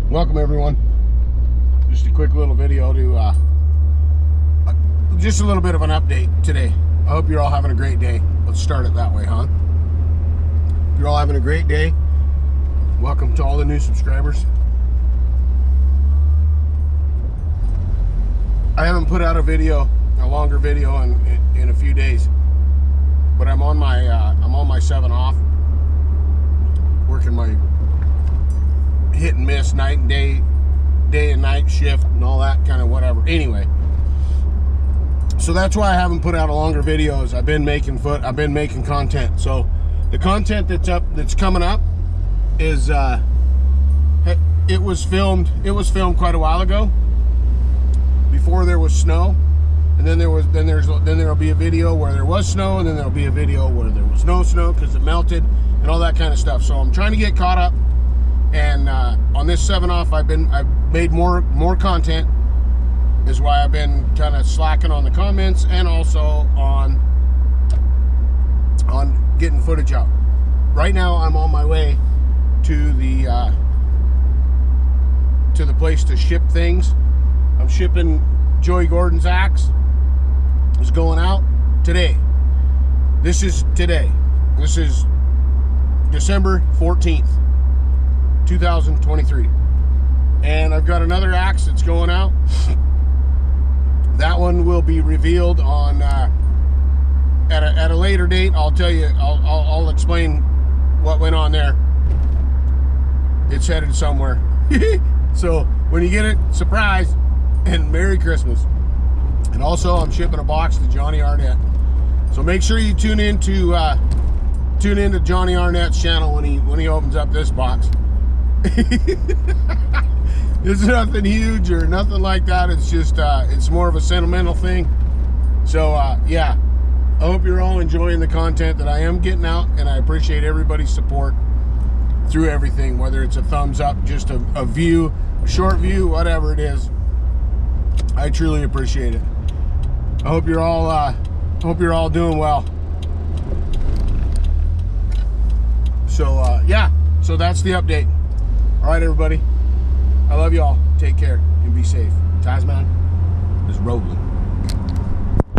Welcome everyone. Just a quick little video to just a little bit of an update today. I hope you're all having a great day. Let's start it that way, huh? If you're all having a great day, welcome to all the new subscribers. I haven't put out a longer video in a few days, but I'm on my 7 off, working my hit and miss night and day and night shift and all that kind of whatever. Anyway, so that's why I haven't put out a longer videos. I've been making content. So the content that's coming up is it was filmed quite a while ago, before there was snow, and then there'll be a video where there was snow, and then there'll be a video where there was no snow because it melted and all that kind of stuff. So I'm trying to get caught up, and on this 7 off I've made more content. Is why I've been kind of slacking on the comments and also on getting footage out. Right now I'm on my way to the place to ship things. I'm shipping Joey Gordon's axe. Is going out today. This is today. This is December 14th, 2023. And I've got another axe that's going out. That one will be revealed on at a later date. I'll tell you. I'll explain what went on there. It's headed somewhere. So when you get it, surprise and Merry Christmas. And also, I'm shipping a box to Johnny Arnett. So make sure you tune into Johnny Arnett's channel when he opens up this box. It's nothing huge or nothing like that. It's just it's more of a sentimental thing. So yeah, I hope you're all enjoying the content that I am getting out, and I appreciate everybody's support through everything, whether it's a thumbs up, just a view, a short view, whatever it is. I truly appreciate it. I hope you're all doing well. So yeah, so that's the update. All right, everybody. I love y'all. Take care and be safe. TazMan is rolling.